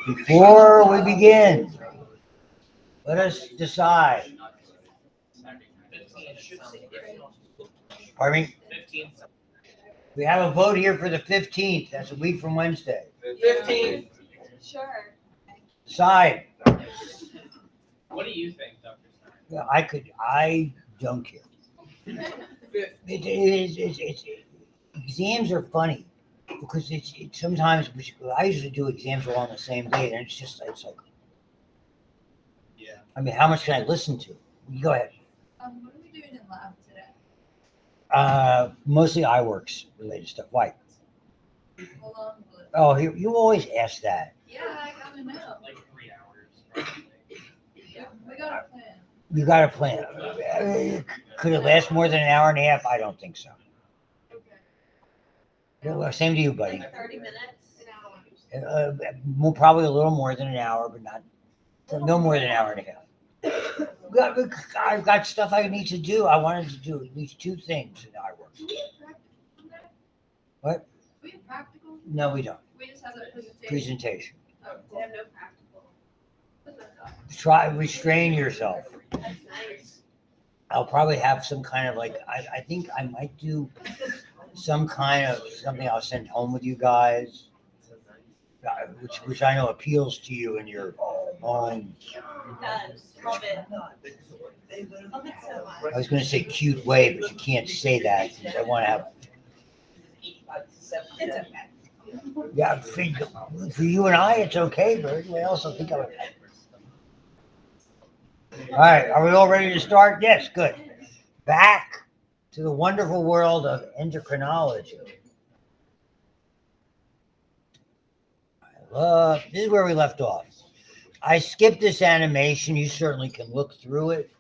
Before we begin, let us decide. Pardon me? We have a vote here for the 15th. That's a week from Wednesday. 15th. Sure. Decide. What do you think, Dr. Stein? Yeah, I don't care. Exams are funny because it's sometimes I usually do exams all on the same day, and it's like, Yeah. I mean, how much can I listen to? You go ahead. What are we doing in lab today? Mostly iWorks related stuff. Why? How long will it? Oh, you always ask that. Yeah, I gotta know. Like 3 hours, probably. Yeah, we got a plan. You got a plan. Could it last more than an hour and a half? I don't think so. Okay. Yeah, well, same to you, buddy. Like 30 minutes? An hour. Probably a little more than an hour, but no more than an hour and a half. I've got stuff I need to do. I wanted to do at least 2 things in iWorks. Do we have practical today? What? Do we have practical? No, we don't. We just have a presentation. Presentation. Oh, we have no practical. What's that? Try restrain yourself. That's nice. I'll probably have some kind of like I think I might do some kind of something I'll send home with you guys, which I know appeals to you in your own. It does. Love it. Love it so much. I was going to say cute way, but you can't say that. I want to have. It's okay. Yeah, for you and I, it's okay, but everybody else, I think I would. All right, are we all ready to start? Yes, good. Back to the wonderful world of endocrinology. This is where we left off. I skipped this animation. You certainly can look through it.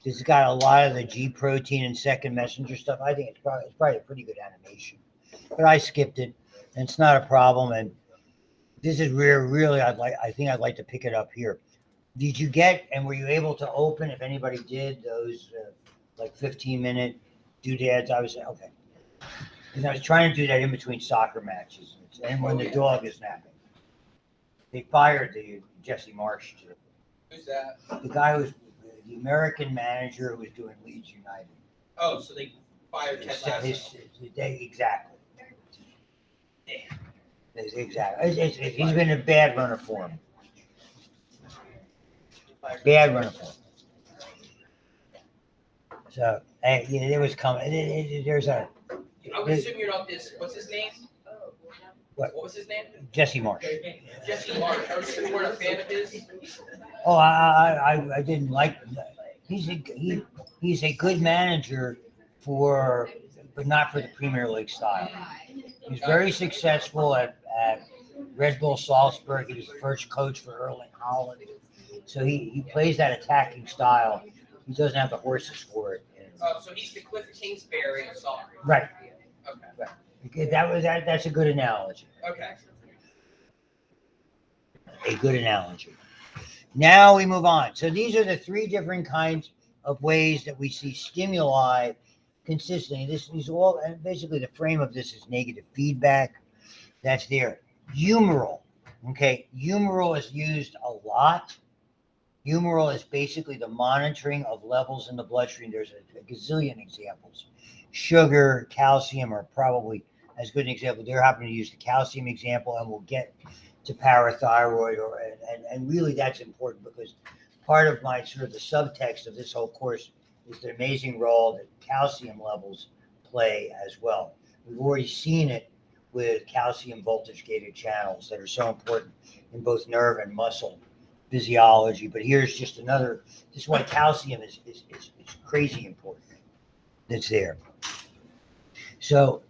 It's got a lot of the G protein and second messenger stuff. I think it's probably a pretty good animation, but I skipped it, and it's not a problem. And this is where really I think I'd like to pick it up here. Did you get, and were you able to open, if anybody did, those like 15-minute doodads? I was okay. Because I was trying to do that in between soccer matches, and when the dog is napping. They fired the Jesse Marsh too. Who's that? The guy who's the American manager who was doing Leeds United. Oh, so they fired Ted Lasso. Exactly. Exactly. He's been a bad runner for him. Bad runner for him. So, there was coming. There's a. I would assume you're not this. What's his name? What? What was his name? Jesse Marsh. Jesse Marsh. I was assuming you weren't a fan of his. Oh, I didn't like that. He's a good manager but not for the Premier League style. He's very successful at Red Bull Salzburg. He was the first coach for Erling Haaland. So he plays that attacking style. He doesn't have the horses for it. Oh, so he's the Cliff Kingsbury of soccer. Right. Okay. That's a good analogy. Okay. A good analogy. Now we move on. So these are the 3 different kinds of ways that we see stimuli consistently. These all, and basically the frame of this is negative feedback. That's there. Humoral. Okay. Humoral is used a lot. Humoral is basically the monitoring of levels in the bloodstream. There's a gazillion examples. Sugar, calcium are probably as good an example. They're happening to use the calcium example, and we'll get to parathyroid, and really that's important because part of my sort of the subtext of this whole course is the amazing role that calcium levels play as well. We've already seen it with calcium voltage gated channels that are so important in both nerve and muscle physiology. But here's just another, this is why calcium is crazy important that's there. So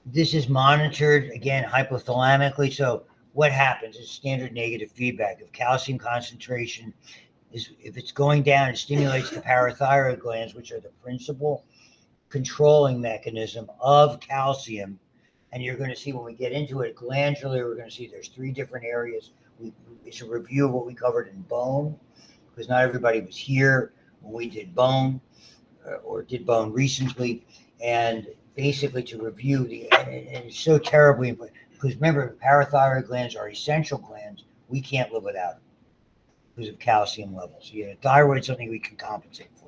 this is monitored again hypothalamically. So what happens is standard negative feedback. If calcium concentration if it's going down, it stimulates the parathyroid glands, which are the principal controlling mechanism of calcium. And you're going to see when we get into it glandularly, we're going to see there's 3 different areas. It's a review of what we covered in bone, because not everybody was here when we did bone or did bone recently. And basically to review and it's so terribly, Because remember, parathyroid glands are essential glands. We can't live without them because of calcium levels. Yeah, thyroid's something we can compensate for.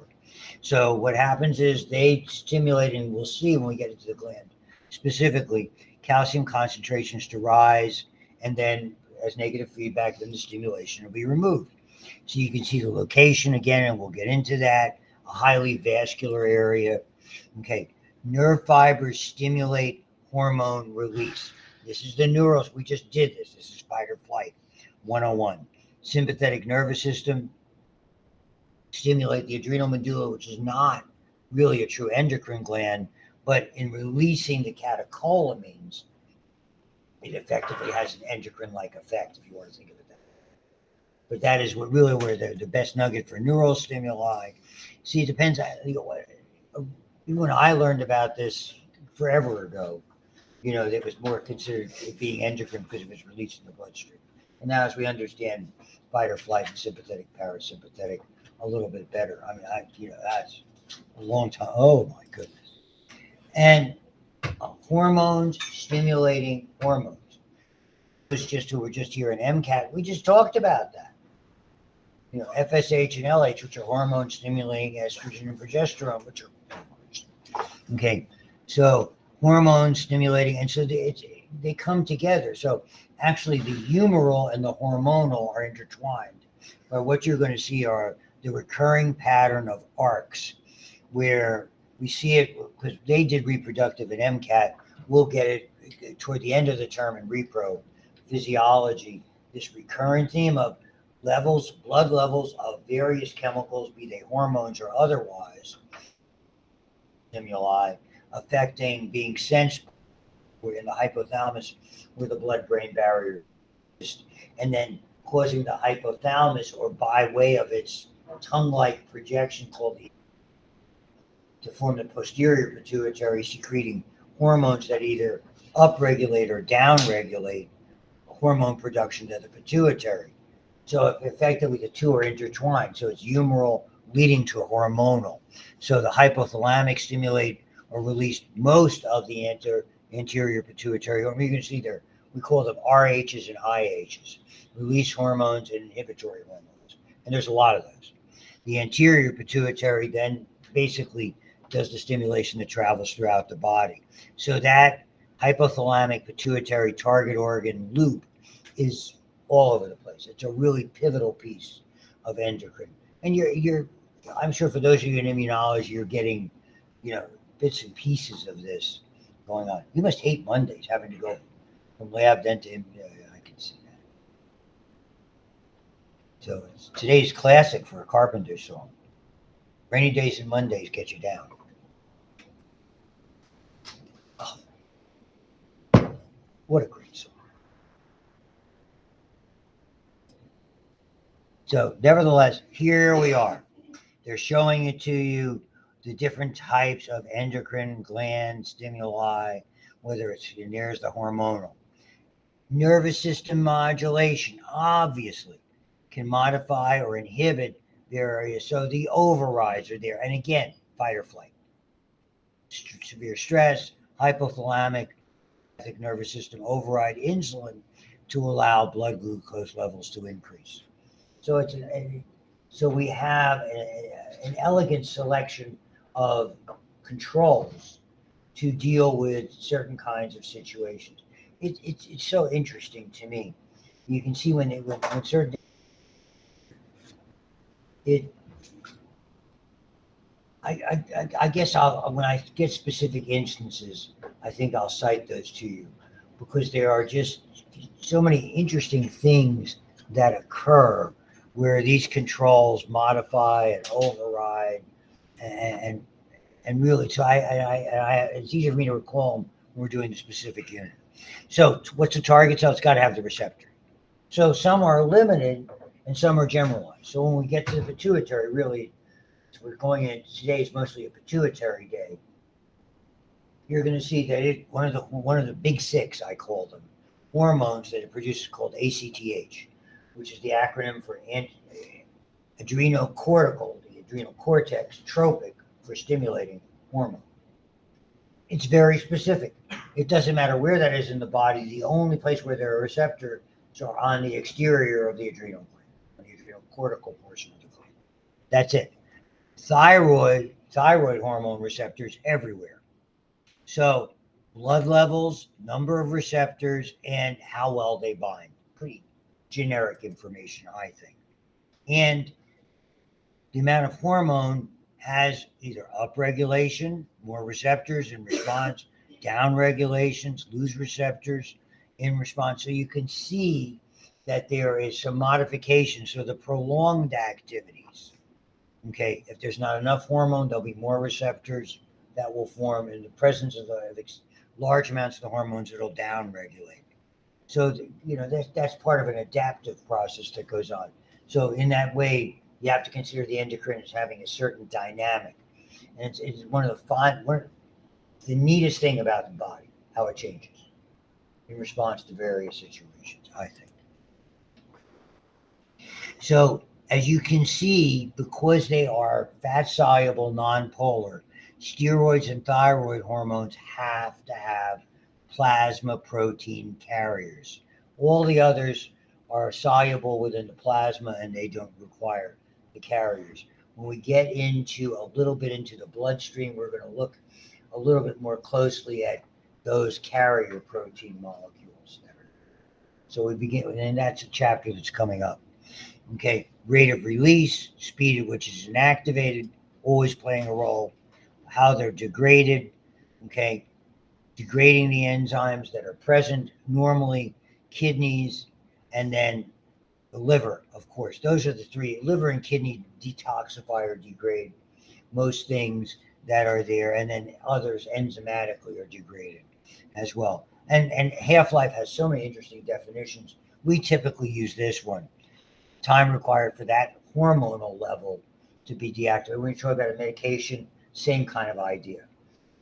So what happens is they stimulate, and we'll see when we get into the gland, specifically calcium concentrations to rise, and then as negative feedback, then the stimulation will be removed. So you can see the location again, and we'll get into that, a highly vascular area. Okay, nerve fibers stimulate hormone release. This is the neurals. We just did this. This is fight or flight 101. Sympathetic nervous system stimulate the adrenal medulla, which is not really a true endocrine gland, but in releasing the catecholamines, it effectively has an endocrine-like effect, if you want to think of it that way. But that is what really where the best nugget for neural stimuli. See, it depends. Even when I learned about this forever ago, that was more considered it being endocrine because it was released in the bloodstream. And now, as we understand fight or flight and sympathetic, parasympathetic a little bit better. I mean, that's a long time. Oh my goodness. And hormones, stimulating hormones. It's just who we're just here in MCAT. We just talked about that. FSH and LH, which are hormone stimulating estrogen and progesterone, which are hormones. Okay, so hormone stimulating, and so they come together. So actually, the humoral and the hormonal are intertwined. But what you're going to see are the recurring pattern of arcs, where we see it because they did reproductive in MCAT. We'll get it toward the end of the term in repro physiology. This recurrent theme of blood levels of various chemicals, be they hormones or otherwise, stimuli affecting being sensed in the hypothalamus where the blood-brain barrier is, and then causing the hypothalamus, or by way of its tongue-like projection called to form the posterior pituitary, secreting hormones that either upregulate or downregulate hormone production to the pituitary. So effectively, the two are intertwined. So it's humoral leading to hormonal. So the hypothalamic stimulate or release most of the anterior pituitary hormone. You can see there, we call them RHs and IHs, release hormones and inhibitory hormones. And there's a lot of those. The anterior pituitary then basically does the stimulation that travels throughout the body. So that hypothalamic pituitary target organ loop is all over the place. It's a really pivotal piece of endocrine. And I'm sure for those of you in immunology, you're getting, bits and pieces of this going on. You must hate Mondays, having to go from lab then to I can see that. So today's classic for a Carpenter song. Rainy days and Mondays get you down. Oh, what a great song. So nevertheless, here we are. They're showing it to you, the different types of endocrine gland stimuli, whether it's there's the hormonal. Nervous system modulation, obviously, can modify or inhibit the area. So the overrides are there. And again, fight or flight. Severe stress, hypothalamic nervous system override insulin to allow blood glucose levels to increase. So we have an elegant selection of controls to deal with certain kinds of situations. It's so interesting to me. You can see when certain I guess when I get specific instances, I think I'll cite those to you, because there are just so many interesting things that occur where these controls modify and override, and really, so it's easier for me to recall them when we're doing the specific unit. So what's the target cell? It's got to have the receptor. So some are limited and some are generalized. So when we get to the pituitary, really, we're going in, today is mostly a pituitary day. You're going to see that one of the big six, I call them, hormones that it produces, called ACTH, which is the acronym for adrenocortical, the adrenal cortex, tropic for stimulating hormone. It's very specific. It doesn't matter where that is in the body. The only place where there are receptors are on the exterior of the adrenal gland, on the adrenal cortical portion of the gland. That's it. Thyroid hormone receptors everywhere. So blood levels, number of receptors, and how well they bind. Pretty generic information, I think. And the amount of hormone has either upregulation, more receptors in response, down regulations, lose receptors in response. So you can see that there is some modification. So the prolonged activities, okay, if there's not enough hormone, there'll be more receptors that will form in the presence of large amounts of the hormones. It'll down regulate. So, that's part of an adaptive process that goes on. So in that way, you have to consider the endocrine as having a certain dynamic. And it's one of the neatest thing about the body, how it changes in response to various situations, I think. So as you can see, because they are fat-soluble, non-polar, steroids and thyroid hormones have to have plasma protein carriers. All the others are soluble within the plasma and they don't require the carriers. When we get into a little bit into the bloodstream, we're going to look a little bit more closely at those carrier protein molecules. So we begin, and that's a chapter that's coming up. Okay, rate of release, speed at which is inactivated, always playing a role, how they're degraded, okay, degrading the enzymes that are present, normally kidneys, and then the liver, of course. Those are the three. Liver and kidney detoxify or degrade most things that are there, and then others enzymatically are degraded as well. And half-life has so many interesting definitions. We typically use this one. Time required for that hormonal level to be deactivated. When we talk about a medication, same kind of idea.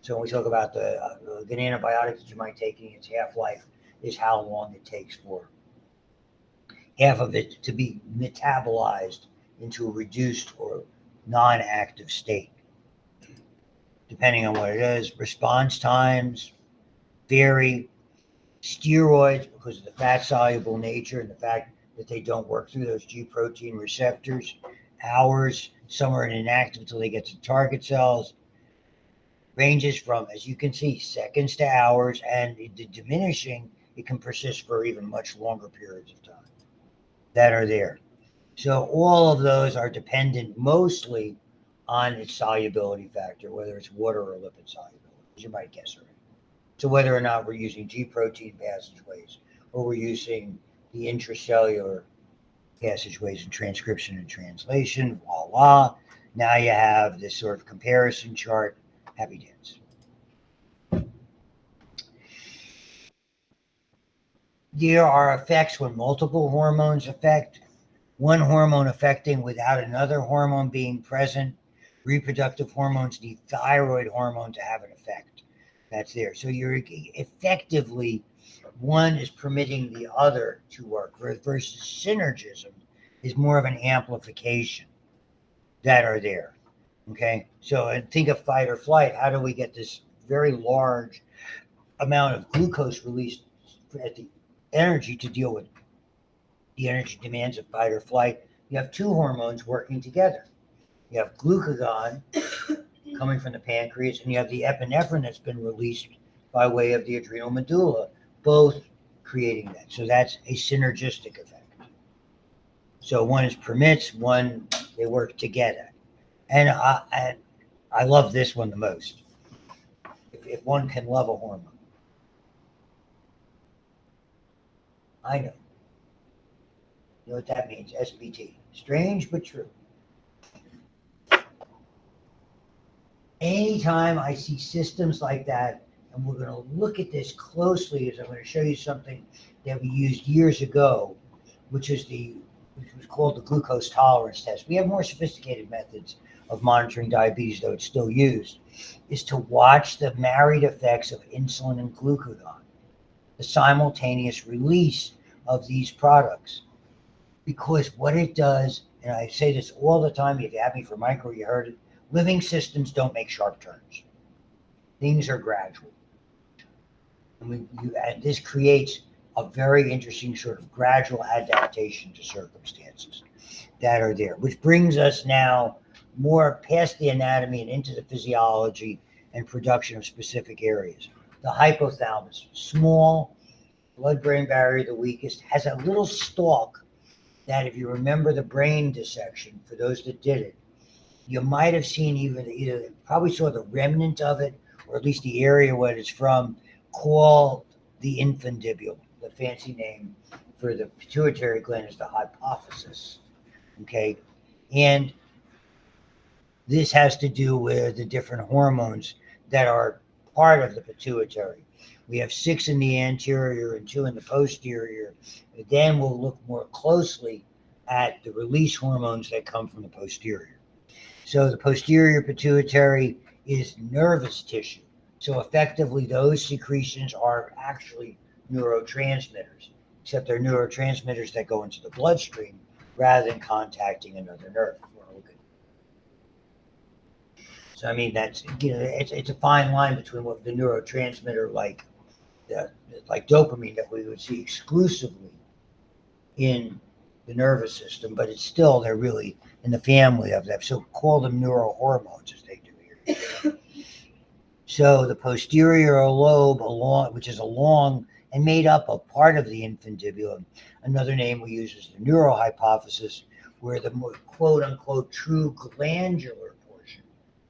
So when we talk about the antibiotic that you might take, its half-life is how long it takes for half of it to be metabolized into a reduced or non-active state. Depending on what it is, response times vary. Steroids, because of the fat-soluble nature and the fact that they don't work through those G protein receptors, hours, some are inactive until they get to target cells, ranges from, as you can see, seconds to hours, and the diminishing, it can persist for even much longer periods of time that are there. So all of those are dependent mostly on its solubility factor, whether it's water or lipid solubility, as you might guess already. So whether or not we're using G protein passageways or we're using the intracellular passageways in transcription and translation, voila. Now you have this sort of comparison chart. Happy dance. There are effects when multiple hormones affect, one hormone affecting without another hormone being present. Reproductive hormones need thyroid hormone to have an effect. That's there. So you're effectively, one is permitting the other to work versus synergism is more of an amplification that are there. Okay. So and think of fight or flight. How do we get this very large amount of glucose released at the energy to deal with the energy demands of fight or flight? You have two hormones working together. You have glucagon coming from the pancreas, and you have the epinephrine that's been released by way of the adrenal medulla, both creating that. So that's a synergistic effect. So one is permits, one they work together. And I love this one the most. If one can love a hormone. I know. You know what that means? SBT. Strange but true. Anytime I see systems like that, and we're going to look at this closely, as I'm going to show you something that we used years ago, which was called the glucose tolerance test. We have more sophisticated methods of monitoring diabetes, though it's still used, is to watch the married effects of insulin and glucagon, the simultaneous release of these products. Because what it does, and I say this all the time, if you have me for micro, you heard it, living systems don't make sharp turns. Things are gradual. And this creates a very interesting sort of gradual adaptation to circumstances that are there, which brings us now more past the anatomy and into the physiology and production of specific areas. The hypothalamus, small, blood-brain barrier, the weakest, has a little stalk that, if you remember the brain dissection, for those that did it, you might have seen either probably saw the remnant of it, or at least the area where it's from, called the infundibulum. The fancy name for the pituitary gland is the hypophysis. Okay, and this has to do with the different hormones that are part of the pituitary. We have 6 in the anterior and 2 in the posterior. Then we'll look more closely at the release hormones that come from the posterior. So the posterior pituitary is nervous tissue. So effectively, those secretions are actually neurotransmitters, except they're neurotransmitters that go into the bloodstream rather than contacting another nerve. So I mean, that's, it's a fine line between what the neurotransmitter like dopamine that we would see exclusively in the nervous system, but it's still, they're really in the family of them. So call them neurohormones as they do here. So the posterior lobe, which is a long and made up of part of the infundibulum. Another name we use is the neurohypophysis, where the quote unquote true glandular portion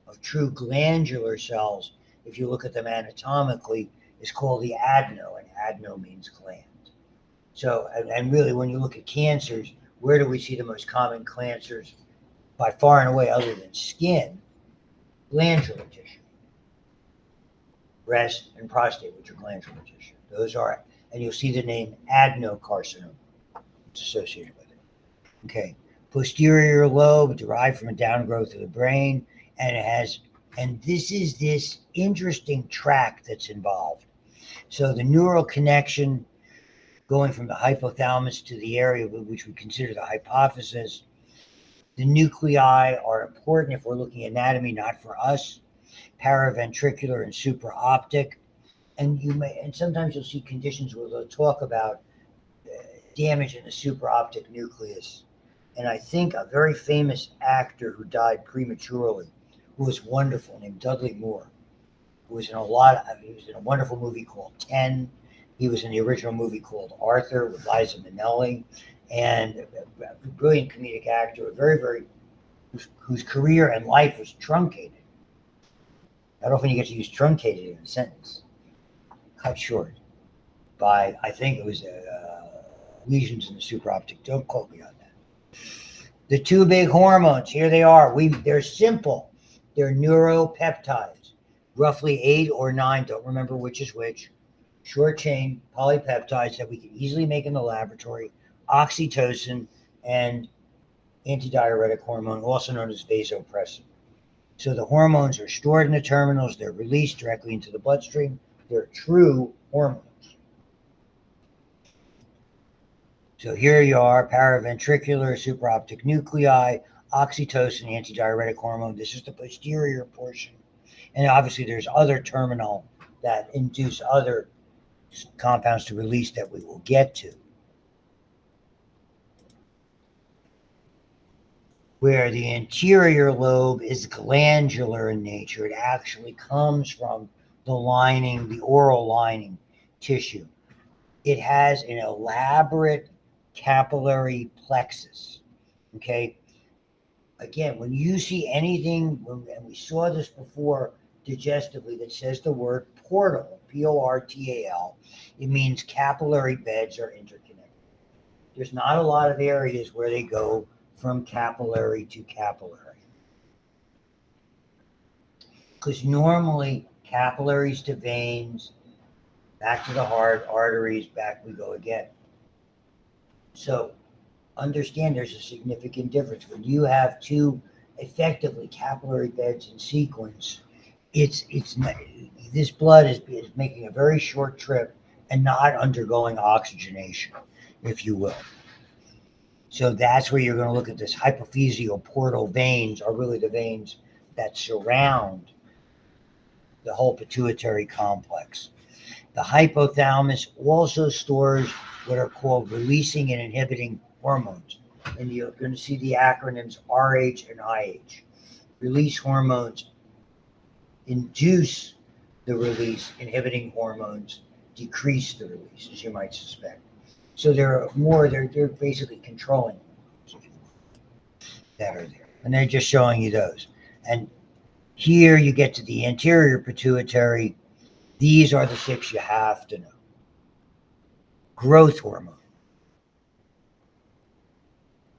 of true glandular cells, if you look at them anatomically, is called the adeno, and adeno means gland. So, and really, when you look at cancers, where do we see the most common cancers? By far and away, other than skin, glandular tissue. Breast and prostate, which are glandular tissue. Those are, and you'll see the name adenocarcinoma. It's associated with it. Okay. Posterior lobe, derived from a downgrowth of the brain, and it has, and this is this interesting track that's involved. So the neural connection going from the hypothalamus to the area which we consider the hypophysis. The nuclei are important if we're looking at anatomy, not for us. Paraventricular and supraoptic. And sometimes you'll see conditions where they'll talk about damage in the supraoptic nucleus. And I think a very famous actor who died prematurely, who was wonderful, named Dudley Moore, who was in he was in a wonderful movie called 10. He was in the original movie called Arthur with Liza Minnelli, and a brilliant comedic actor, whose career and life was truncated. Not often you get to use truncated in a sentence. Cut short by, I think it was lesions in the supraoptic. Don't quote me on that. The 2 big hormones, here they are. They're simple. They're neuropeptides, roughly 8 or 9. Don't remember which is which. Short chain polypeptides that we can easily make in the laboratory, oxytocin and antidiuretic hormone, also known as vasopressin. So the hormones are stored in the terminals, they're released directly into the bloodstream, they're true hormones. So here you are, paraventricular, supraoptic nuclei, oxytocin, antidiuretic hormone. This is the posterior portion. And obviously there's other terminal that induce other compounds to release that we will get to. Where the anterior lobe is glandular in nature, it actually comes from the lining, the oral lining tissue. It has an elaborate capillary plexus. Okay. Again, when you see anything, and we saw this before digestively, that says the word portal, Portal, it means capillary beds are interconnected. There's not a lot of areas where they go from capillary to capillary. Because normally capillaries to veins, back to the heart, arteries, back we go again. So understand there's a significant difference. When you have 2 effectively capillary beds in sequence, this blood is making a very short trip and not undergoing oxygenation, if you will. So that's where you're going to look at this hypophyseal portal veins, are really the veins that surround the whole pituitary complex. The hypothalamus also stores what are called releasing and inhibiting hormones. And you're going to see the acronyms RH and IH. Release hormones induce the release, inhibiting hormones decrease the release, as you might suspect. So they're basically controlling hormones that are there. And they're just showing you those. And here you get to the anterior pituitary. These are the 6 you have to know. Growth hormone.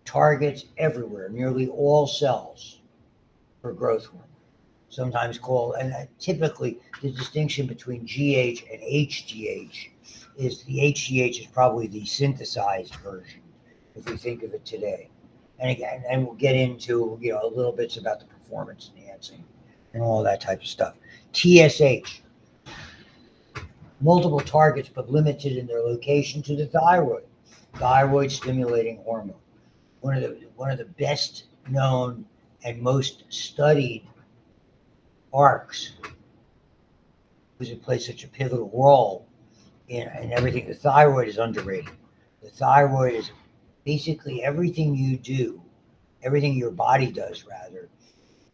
Targets everywhere, nearly all cells for growth hormone. Sometimes called, and typically the distinction between GH and HGH is the HGH is probably the synthesized version, if we think of it today. And again, and we'll get into a little bits about the performance enhancing and all that type of stuff. TSH, multiple targets but limited in their location to the thyroid stimulating hormone. One of the best known and most studied arcs, because it plays such a pivotal role in everything. The thyroid is underrated. The thyroid is basically everything you do, everything your body does, rather.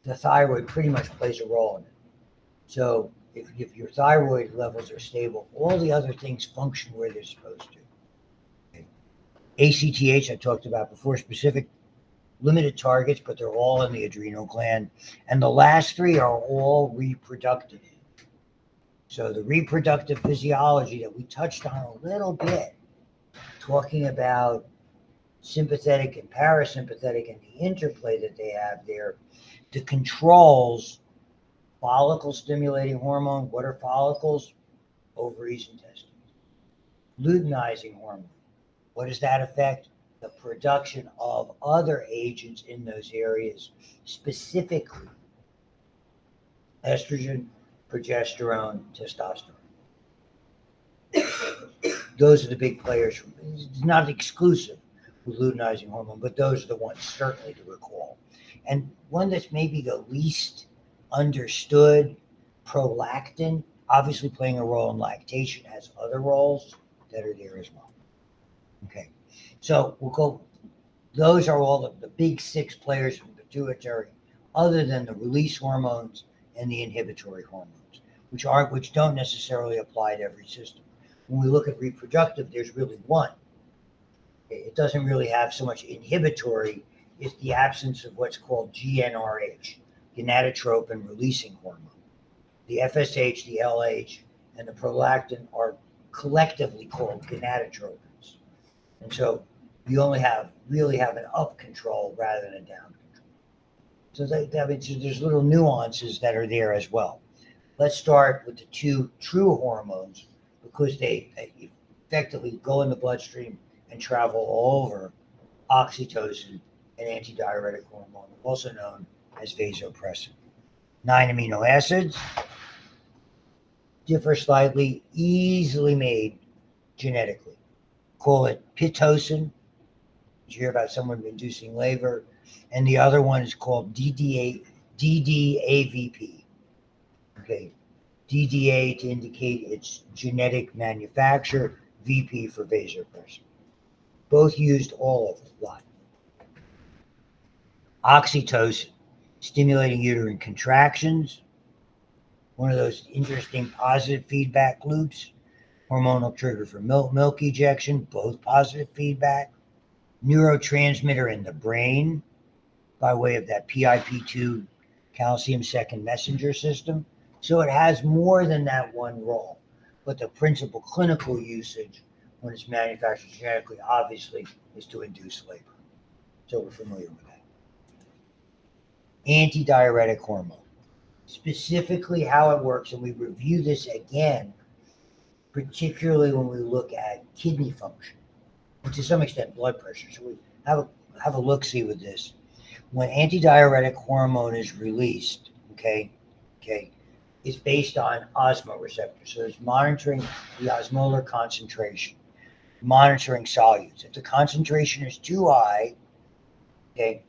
The thyroid pretty much plays a role in it. So if your thyroid levels are stable, all the other things function where they're supposed to. Okay. ACTH, I talked about before, specific limited targets, but they're all in the adrenal gland. And the last 3 are all reproductive. So the reproductive physiology that we touched on a little bit, talking about sympathetic and parasympathetic and the interplay that they have there, the controls follicle stimulating hormone. What are follicles? Ovaries and testes. Luteinizing hormone. What does that affect? The production of other agents in those areas, specifically estrogen, progesterone, testosterone. Those are the big players. It's not exclusive with luteinizing hormone, but those are the ones certainly to recall. And one that's maybe the least understood, prolactin, obviously playing a role in lactation, has other roles that are there as well. Okay, so we'll go. Those are all the big 6 players in the pituitary, other than the release hormones and the inhibitory hormones, which don't necessarily apply to every system. When we look at reproductive, there's really one. It doesn't really have so much inhibitory. It's the absence of what's called GnRH, gonadotropin releasing hormone. The FSH, the LH, and the prolactin are collectively called gonadotropins. And so you only really have an up control rather than a down control. So there's little nuances that are there as well. Let's start with the 2 true hormones, because they effectively go in the bloodstream and travel all over: oxytocin and antidiuretic hormone, also known as vasopressin. 9 amino acids, differ slightly, easily made genetically. Call it Pitocin. Did you hear about someone inducing labor? And the other one is called DDAVP. Okay, DDA to indicate its genetic manufacture, VP for vasopressin. Both used all over a lot. Oxytocin, stimulating uterine contractions, one of those interesting positive feedback loops. Hormonal trigger for milk ejection, both positive feedback. Neurotransmitter in the brain by way of that PIP2 calcium second messenger system. So it has more than that one role. But the principal clinical usage, when it's manufactured genetically, obviously, is to induce labor. So we're familiar with that. Antidiuretic hormone. Specifically how it works, and we review this again, particularly when we look at kidney function, and to some extent blood pressure. So we have a look-see with this. When antidiuretic hormone is released, okay, it's based on osmoreceptors. So it's monitoring the osmolar concentration, monitoring solutes. If the concentration is too high, okay,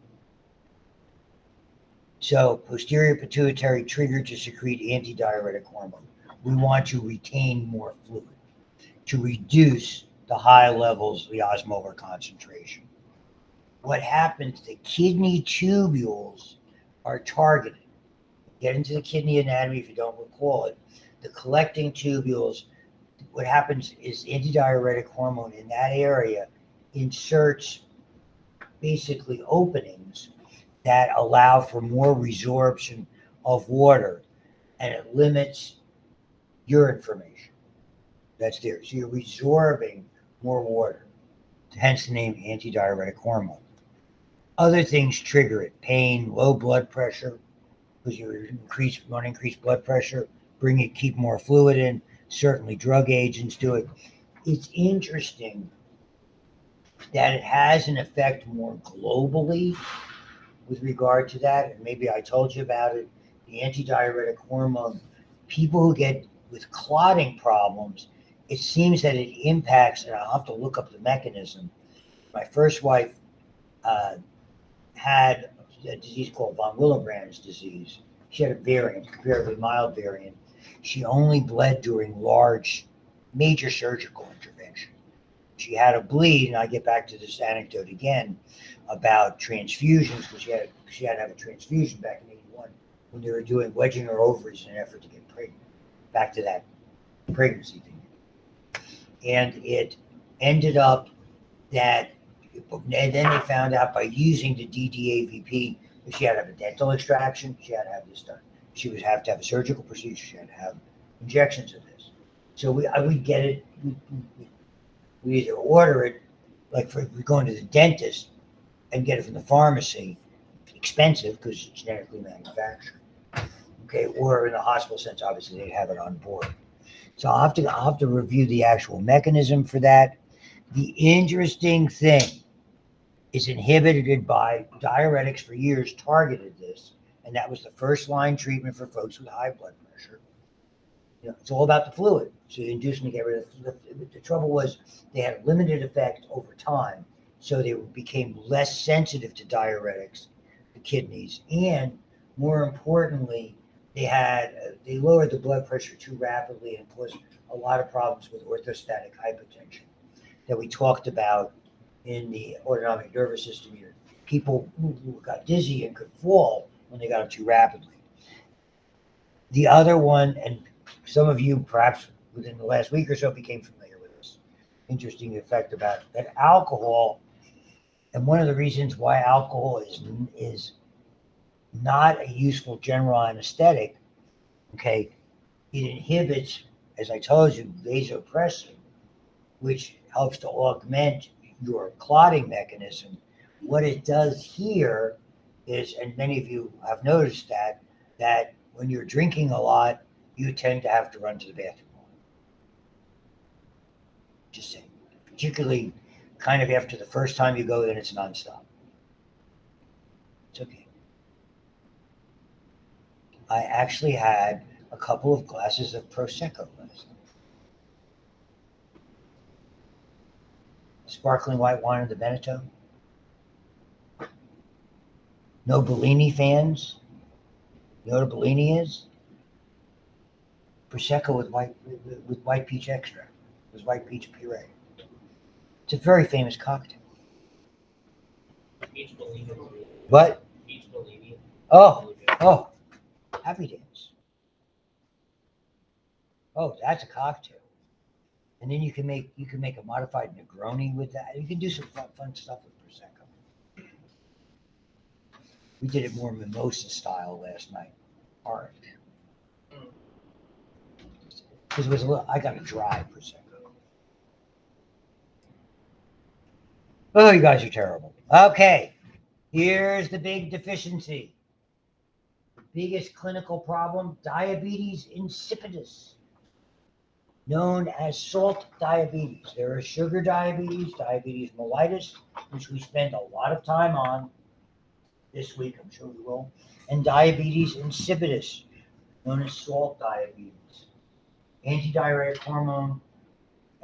So posterior pituitary triggered to secrete antidiuretic hormone. We want to retain more fluid to reduce the high levels of the osmolar concentration. What happens, the kidney tubules are targeted. Get into the kidney anatomy if you don't recall it. The collecting tubules, what happens is antidiuretic hormone in that area inserts basically openings that allow for more resorption of water, and it limits urine formation. That's there. So you're resorbing more water, hence the name antidiuretic hormone. Other things trigger it: pain, low blood pressure, because you want to increase blood pressure, keep more fluid in. Certainly, drug agents do it. It's interesting that it has an effect more globally with regard to that. And maybe I told you about it. The antidiuretic hormone, people who get with clotting problems, it seems that it impacts, and I'll have to look up the mechanism. My first wife had a disease called von Willebrand's disease. She had a variant, comparatively mild variant. She only bled during large, major surgical intervention. She had a bleed, and I get back to this anecdote again about transfusions, because she had to have a transfusion back in '81 when they were wedging her ovaries in an effort to get pregnant. Back to that pregnancy thing. And it ended up that, and then they found out by using the DDAVP that she had to have a dental extraction, she had to have this done. She would have to have a surgical procedure, she had to have injections of this. So we get it, we either order it, like for going to the dentist and get it from the pharmacy, expensive because it's genetically manufactured. Okay, or in the hospital sense, obviously they have it on board. So I'll have to review the actual mechanism for that. The interesting thing is inhibited by diuretics for years targeted this, and that was the first line treatment for folks with high blood pressure. You know, it's all about the fluid. So you induce them to get rid of the trouble was they had a limited effect over time, so they became less sensitive to diuretics, the kidneys, and more importantly, they lowered the blood pressure too rapidly and caused a lot of problems with orthostatic hypotension that we talked about in the autonomic nervous system here. People who got dizzy and could fall when they got up too rapidly. The other one, and some of you perhaps within the last week or so became familiar with this interesting effect about that alcohol, and one of the reasons why alcohol is not a useful general anesthetic, okay, it inhibits, as I told you, vasopressin, which helps to augment your clotting mechanism. What it does here is, and many of you have noticed that when you're drinking a lot, you tend to have to run to the bathroom. Just saying. Particularly kind of after the first time you go, then it's nonstop. It's okay. I actually had a couple of glasses of Prosecco last night. Sparkling white wine of the Veneto. No Bellini fans? You know what a Bellini is? Prosecco with white peach extract. It was white peach puree. It's a very famous cocktail. Peach Bellini. What? Peach Bellini. Oh, Happy Dance. Oh, that's a cocktail. And then you can make a modified Negroni with that. You can do some fun stuff with Prosecco. We did it more mimosa style last night. Orange. Because it was I got a dry Prosecco. Oh, you guys are terrible. Okay, here's the big deficiency. The biggest clinical problem, diabetes insipidus, known as salt diabetes. There is sugar diabetes, diabetes mellitus, which we spend a lot of time on this week, I'm sure we will, and diabetes insipidus, known as salt diabetes. Antidiuretic hormone,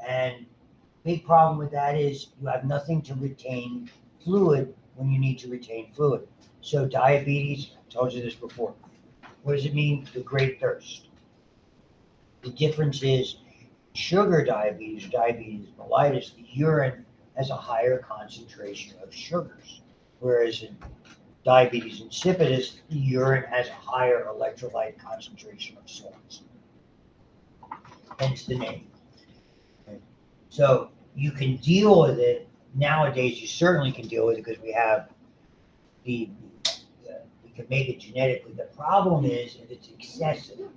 and big problem with that is you have nothing to retain fluid when you need to retain fluid. So diabetes, I told you this before. What does it mean? The great thirst. The difference is sugar diabetes, diabetes mellitus, the urine has a higher concentration of sugars, whereas in diabetes insipidus, the urine has a higher electrolyte concentration of salts. Hence the name. So you can deal with it. Nowadays, you certainly can deal with it because we have we can make it genetically. The problem is if it's excessive,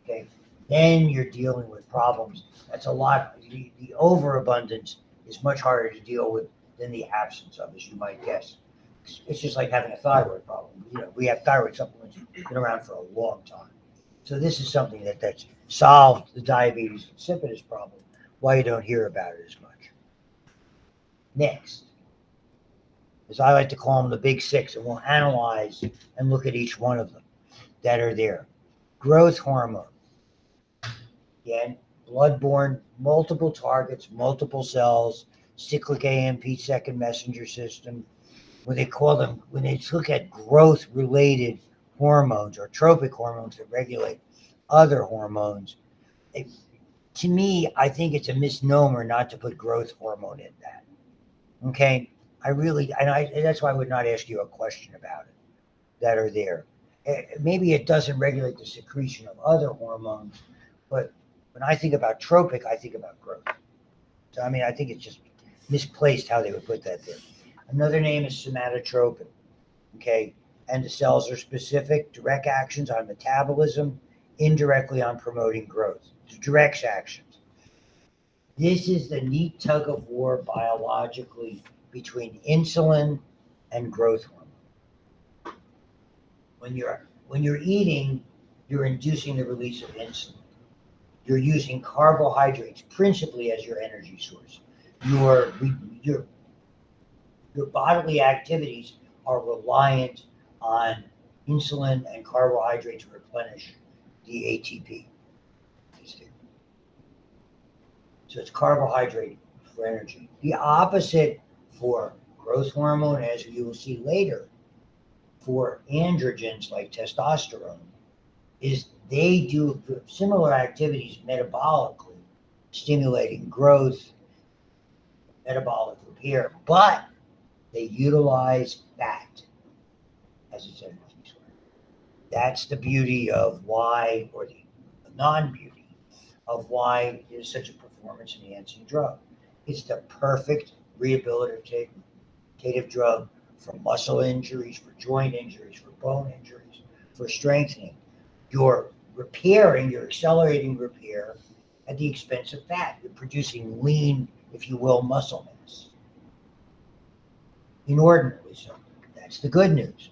okay, then you're dealing with problems. That's a lot. The overabundance is much harder to deal with than the absence of, as you might guess. It's just like having a thyroid problem. We have thyroid supplements been around for a long time. So this is something that's solved the diabetes insipidus problem. Why you don't hear about it as much. Next, as I like to call them, the big six, and we'll analyze and look at each one of them that are there. Growth hormone. Again, blood-borne, multiple targets, multiple cells, cyclic AMP second messenger system. When they look at growth-related hormones or tropic hormones that regulate other hormones, to me, I think it's a misnomer not to put growth hormone in that. Okay? That's why I would not ask you a question about it that are there. Maybe it doesn't regulate the secretion of other hormones, but when I think about tropic, I think about growth. So, I think it's just misplaced how they would put that there. Another name is somatotropin. Okay? And the cells are specific, direct actions on metabolism, indirectly on promoting growth. Direct actions. This is the neat tug of war biologically between insulin and growth hormone. When you're eating, you're inducing the release of insulin. You're using carbohydrates principally as your energy source. Your bodily activities are reliant on insulin and carbohydrate to replenish the ATP. So it's carbohydrate for energy. The opposite for growth hormone, as you will see later, for androgens like testosterone, is they do similar activities metabolically, stimulating growth, metabolic repair, but they utilize fat as its energy source. That's the beauty of why, or the non-beauty of why there's such a performance-enhancing drug. It's the perfect rehabilitative drug for muscle injuries, for joint injuries, for bone injuries, for strengthening. You're accelerating repair at the expense of fat. You're producing lean, if you will, muscle mass. Inordinately so. That's the good news.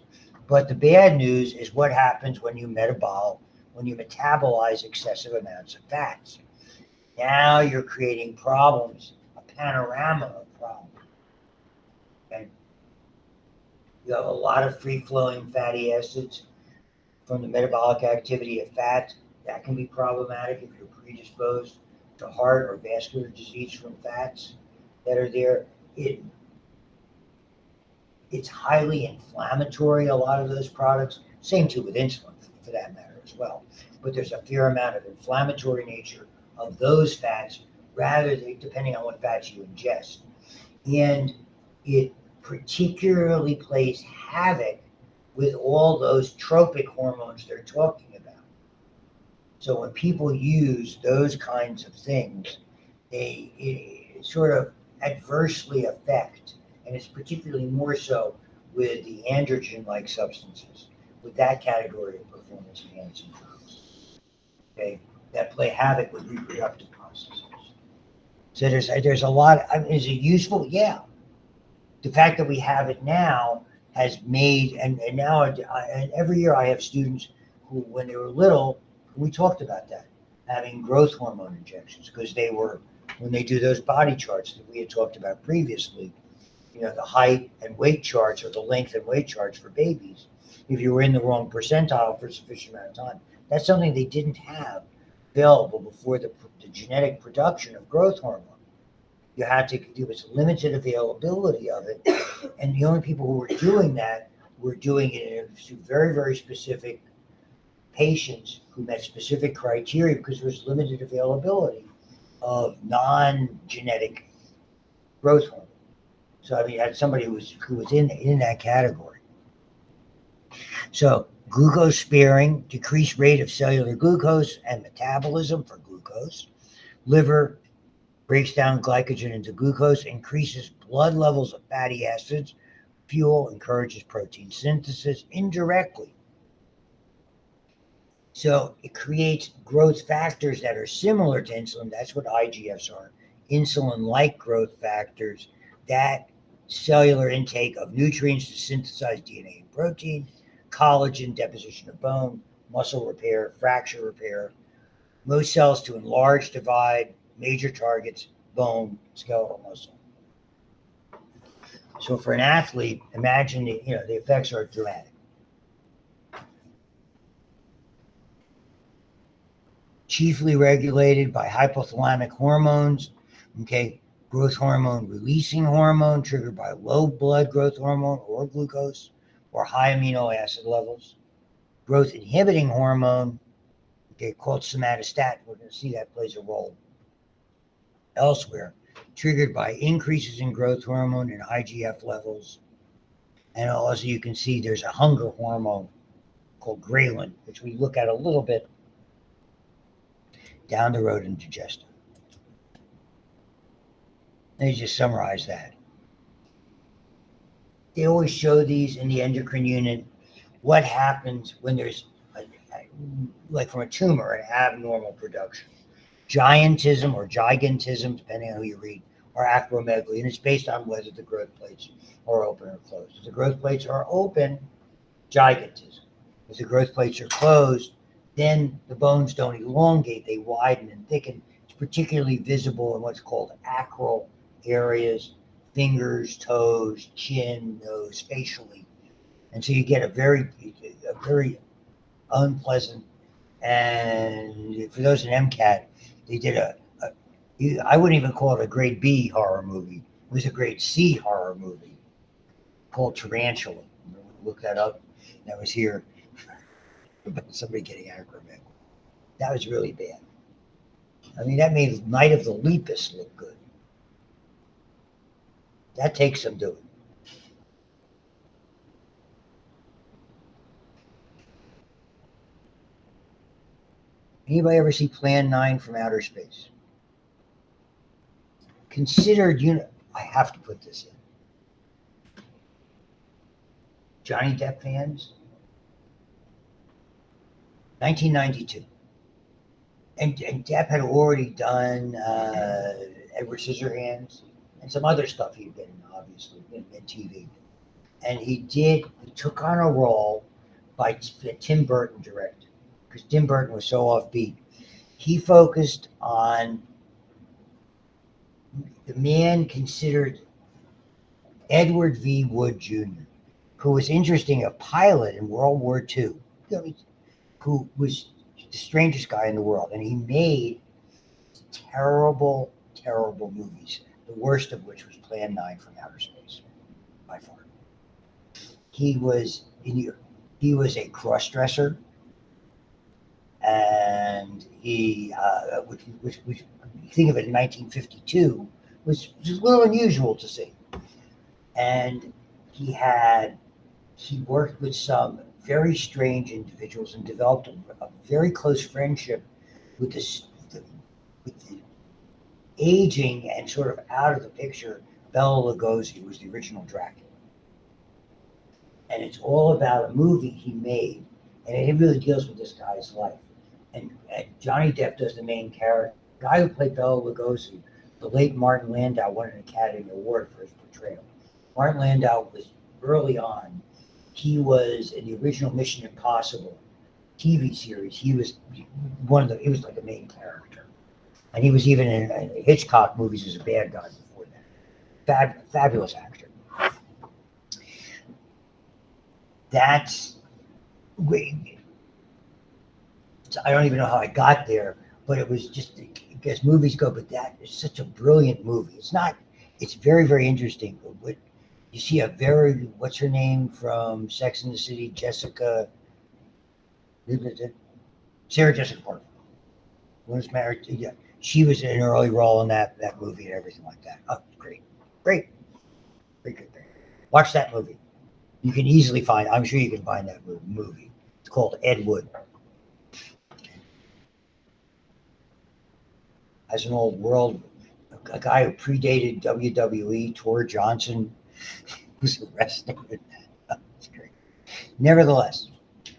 But the bad news is what happens when you metabolize excessive amounts of fats. Now you're creating problems, a panorama of problems. Okay? You have a lot of free-flowing fatty acids from the metabolic activity of fat. That can be problematic if you're predisposed to heart or vascular disease from fats that are there. It's highly inflammatory, a lot of those products. Same too with insulin, for that matter, as well. But there's a fair amount of inflammatory nature of those fats, depending on what fats you ingest. And it particularly plays havoc with all those tropic hormones they're talking about. So when people use those kinds of things, it sort of adversely affect, and it's particularly more so with the androgen-like substances, with that category of performance-enhancing drugs, okay, that play havoc with reproductive processes. So there's a lot. Is it useful? Yeah. The fact that we have it now has made, and now and every year I have students who, when they were little, we talked about that, having growth hormone injections, because when they do those body charts that we had talked about previously, the height and weight charts, or the length and weight charts for babies, if you were in the wrong percentile for a sufficient amount of time, that's something they didn't have available before the genetic production of growth hormone. You had to, there was limited availability of it. And the only people who were doing that were doing it to very, very specific patients who met specific criteria because there was limited availability of non-genetic growth hormone. So I mean, you had somebody who was in that category. So glucose sparing, decreased rate of cellular glucose and metabolism for glucose. Liver breaks down glycogen into glucose, increases blood levels of fatty acids. Fuel encourages protein synthesis indirectly. So it creates growth factors that are similar to insulin. That's what IGFs are. Insulin-like growth factors, that cellular intake of nutrients to synthesize DNA and protein, collagen deposition of bone, muscle repair, fracture repair, most cells to enlarge, divide, major targets, bone, skeletal muscle. So for an athlete, imagine the effects are dramatic. Chiefly regulated by hypothalamic hormones, okay, growth hormone releasing hormone triggered by low blood growth hormone or glucose or high amino acid levels. Growth inhibiting hormone, okay, called somatostatin. We're going to see that plays a role elsewhere, triggered by increases in growth hormone and IGF levels. And also you can see there's a hunger hormone called ghrelin, which we look at a little bit down the road in digestion. Let me just summarize that. They always show these in the endocrine unit. What happens when there's, like from a tumor, an abnormal production. Giantism or gigantism, depending on who you read, or acromegaly, and it's based on whether the growth plates are open or closed. If the growth plates are open, gigantism. If the growth plates are closed, then the bones don't elongate, they widen and thicken. It's particularly visible in what's called acral areas, fingers, toes, chin, nose, facially. And so you get a very unpleasant, and for those in MCAT, they did I wouldn't even call it a grade B horror movie. It was a grade C horror movie called Tarantula. Look that up. That was here about somebody getting acromegaly. That was really bad. I mean, that made Night of the Lepus look good. That takes some doing. Anybody ever see Plan 9 from Outer Space? Considered I have to put this in. Johnny Depp fans? 1992. And Depp had already done Edward Scissorhands and some other stuff he'd been obviously in TV. And he took on a role by Tim Burton directed, because Tim Burton was so offbeat. He focused on the man considered Edward V. Wood Jr., who was interesting, a pilot in World War II, who was the strangest guy in the world. And he made terrible, terrible movies, the worst of which was Plan 9 from Outer Space, by far. He was a cross-dresser, and he, which you think of it in 1952, was a little unusual to see. And he worked with some very strange individuals and developed a very close friendship with the aging and sort of out of the picture Bela Lugosi, who was the original Dracula. And it's all about a movie he made, and it really deals with this guy's life. And Johnny Depp does the main character. The guy who played Bela Lugosi, the late Martin Landau, won an Academy Award for his portrayal. Martin Landau was early on. He was in the original Mission Impossible TV series. He was like a main character. And he was even in Hitchcock movies as a bad guy before that. Fabulous actor. I don't even know how I got there, but it was just as movies go. But that is such a brilliant movie. It's not. It's very, very interesting. But what you see what's her name from Sex and the City, Jessica, Sarah Jessica Parker. Was married to, yeah. She was in an early role in that movie and everything like that. Oh, great, great, great, great, great. Watch that movie. You can easily find. I'm sure you can find that movie. It's called Ed Wood. As an old world, a guy who predated WWE, Tor Johnson, was arrested. It's great. Nevertheless,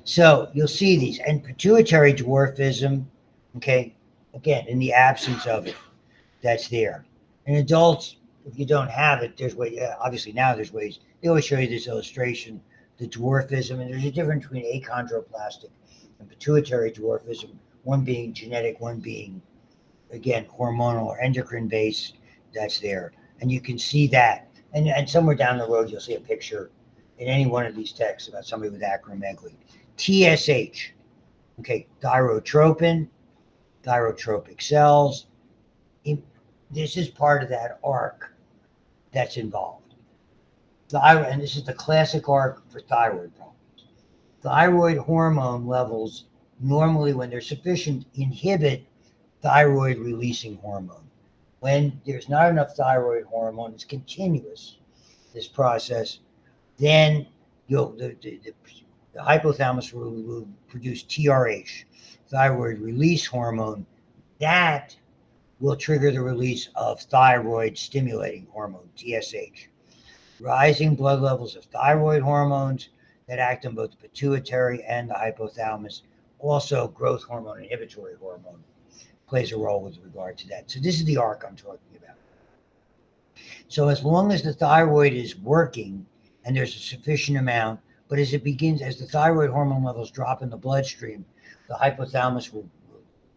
so you'll see these and pituitary dwarfism. Okay, again, in the absence of it, that's there. In adults, if you don't have it, there's ways. Obviously, now there's ways. They always show you this illustration, the dwarfism, and there's a difference between achondroplastic and pituitary dwarfism. One being genetic, one being again hormonal or endocrine based. That's there, and you can see that. And somewhere down the road, you'll see a picture in any one of these texts about somebody with acromegaly. TSH, okay, thyrotropin, thyrotropic cells. This is part of that arc that's involved. And this is the classic arc for thyroid problems. Thyroid hormone levels normally, when they're sufficient, inhibit thyroid releasing hormone. When there's not enough thyroid hormone, it's continuous, this process, then the hypothalamus will produce TRH, thyroid release hormone. That will trigger the release of thyroid stimulating hormone, TSH. Rising blood levels of thyroid hormones that act on both the pituitary and the hypothalamus. Also, growth hormone, inhibitory hormone, plays a role with regard to that. So this is the arc I'm talking about. So as long as the thyroid is working and there's a sufficient amount, but as the thyroid hormone levels drop in the bloodstream, the hypothalamus will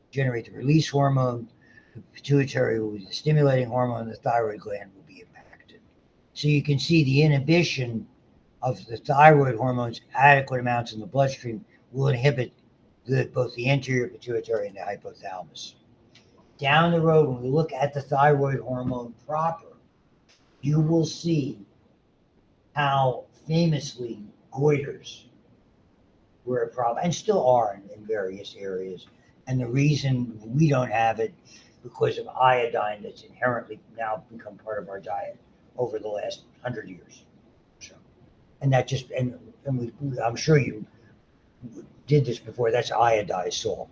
generate the release hormone, the pituitary will be the stimulating hormone, the thyroid gland will be impacted. So you can see the inhibition of the thyroid hormones, adequate amounts in the bloodstream, will inhibit both the anterior pituitary and the hypothalamus. Down the road, when we look at the thyroid hormone proper, you will see how famously goiters were a problem, and still are in various areas. And the reason we don't have it, because of iodine that's inherently now become part of our diet over the last 100 years. So, and that just, and I'm sure you did this before, that's iodized salt.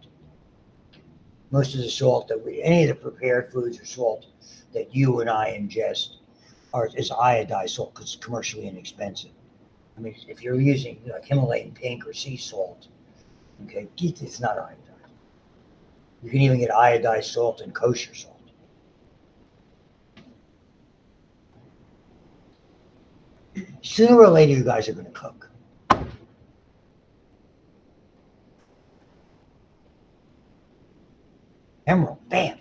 Most of the salt any of the prepared foods or salt that you and I ingest is iodized salt because it's commercially inexpensive. I mean, if you're using like Himalayan pink or sea salt, okay, it's not iodized. You can even get iodized salt and kosher salt. Sooner or later, you guys are going to cook. Emerald, bam.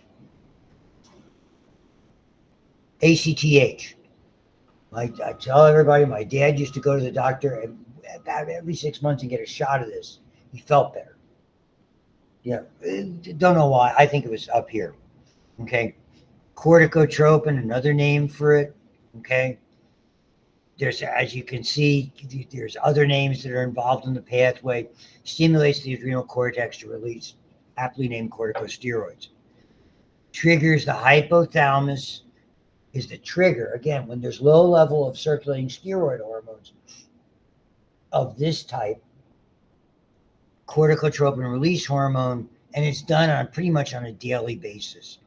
ACTH. I tell everybody, my dad used to go to the doctor about every 6 months and get a shot of this. He felt better. Yeah, don't know why. I think it was up here. Okay. Corticotropin, another name for it. Okay. There's, as you can see, there's other names that are involved in the pathway. Stimulates the adrenal cortex to release aptly named corticosteroids. Triggers the hypothalamus, is the trigger. Again, when there's low level of circulating steroid hormones of this type, corticotropin release hormone, and it's done on pretty much on a daily basis.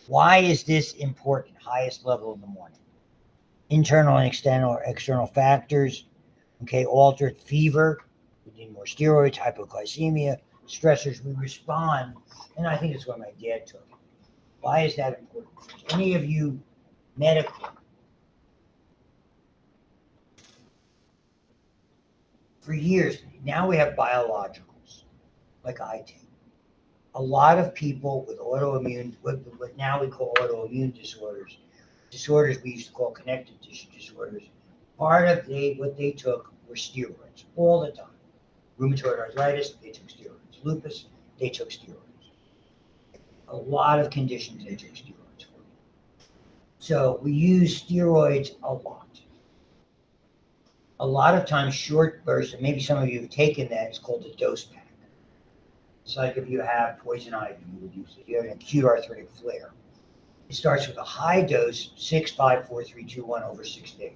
Why is this important? Highest level in the morning. Internal and external factors. Okay, altered fever. We need more steroids, hypoglycemia, stressors. We respond, and I think it's what my dad took. Why is that important? Any of you medical? For years, now we have biologicals, like I take. A lot of people with autoimmune, what now we call autoimmune disorders we used to call connective tissue disorders, part of what they took were steroids all the time. Rheumatoid arthritis, they took steroids. Lupus, they took steroids. a lot of conditions they take steroids for. So we use steroids a lot. A lot of times short bursts, and maybe some of you have taken that, it's called a dose pack. It's like if you have poison ivy, you would use it. You have an acute arthritic flare. It starts with a high dose, 6, 5, 4, 3, 2, 1 over 6 days.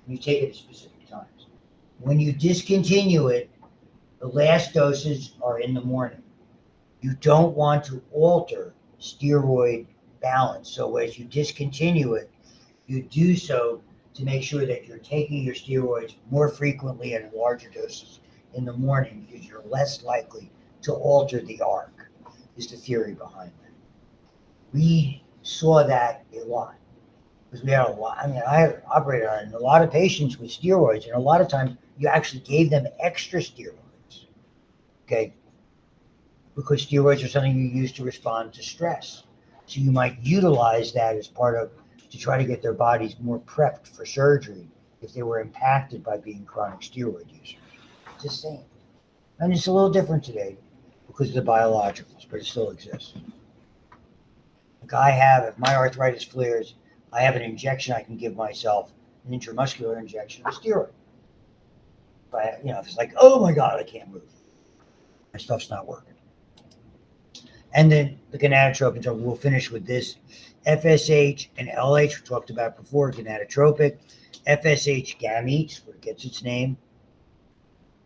You take it at specific times. When you discontinue it, the last doses are in the morning. You don't want to alter steroid balance. So as you discontinue it, you do so to make sure that you're taking your steroids more frequently and in larger doses in the morning because you're less likely to alter the arc, is the theory behind that. We saw that a lot because we had a lot. I mean, I operated on a lot of patients with steroids, and a lot of times you actually gave them extra steroids, okay? Because steroids are something you use to respond to stress. So you might utilize that as part of, to try to get their bodies more prepped for surgery if they were impacted by being chronic steroid users. Just saying. And it's a little different today because of the biologicals, but it still exists. Like I have, if my arthritis flares, I have an injection I can give myself, an intramuscular injection of steroid. But if it's like, oh my God, I can't move. My stuff's not working. And then the gonadotropin, so we'll finish with this. FSH and LH, we talked about before, gonadotropic. FSH gametes, where it gets its name,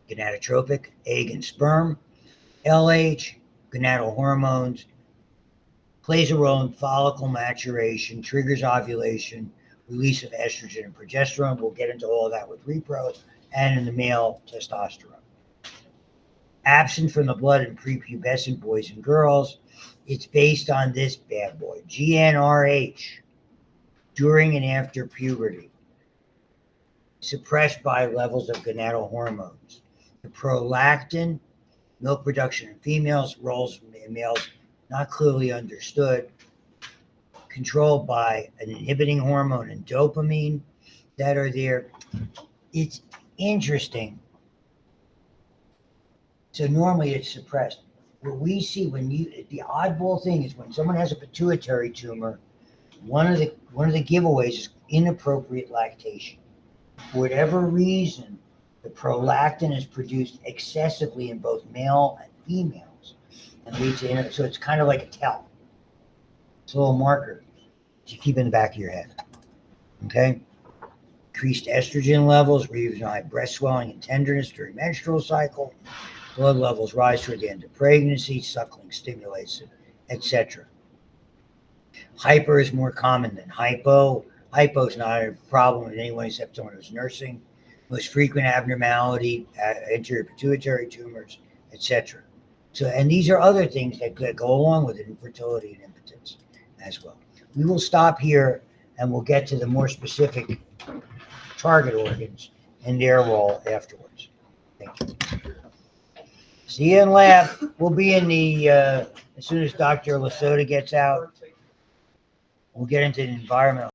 gonadotropic, egg and sperm. LH, gonadal hormones, plays a role in follicle maturation, triggers ovulation, release of estrogen and progesterone. We'll get into all of that with repro, and in the male, testosterone. Absent from the blood in prepubescent boys and girls. It's based on this bad boy, GnRH, during and after puberty, suppressed by levels of gonadal hormones. The prolactin, milk production in females, roles in males not clearly understood, controlled by an inhibiting hormone and dopamine that are there. It's interesting. So normally it's suppressed. What we see the oddball thing is when someone has a pituitary tumor, one of the giveaways is inappropriate lactation. For whatever reason, the prolactin is produced excessively in both male and females, and leads to so it's kind of like a tell. It's a little marker to keep in the back of your head. Okay. Increased estrogen levels, reignite breast swelling and tenderness during menstrual cycle. Blood levels rise toward the end of pregnancy, suckling stimulates it, etc. Hyper is more common than hypo. Hypo is not a problem with anyone except someone who's nursing. Most frequent abnormality, anterior pituitary tumors, etc. So, and these are other things that go along with it, infertility and impotence as well. We will stop here and we'll get to the more specific target organs and their role afterwards. Thank you. See you in lab. We'll be in the, as soon as Dr. Lasota gets out, we'll get into the environmental.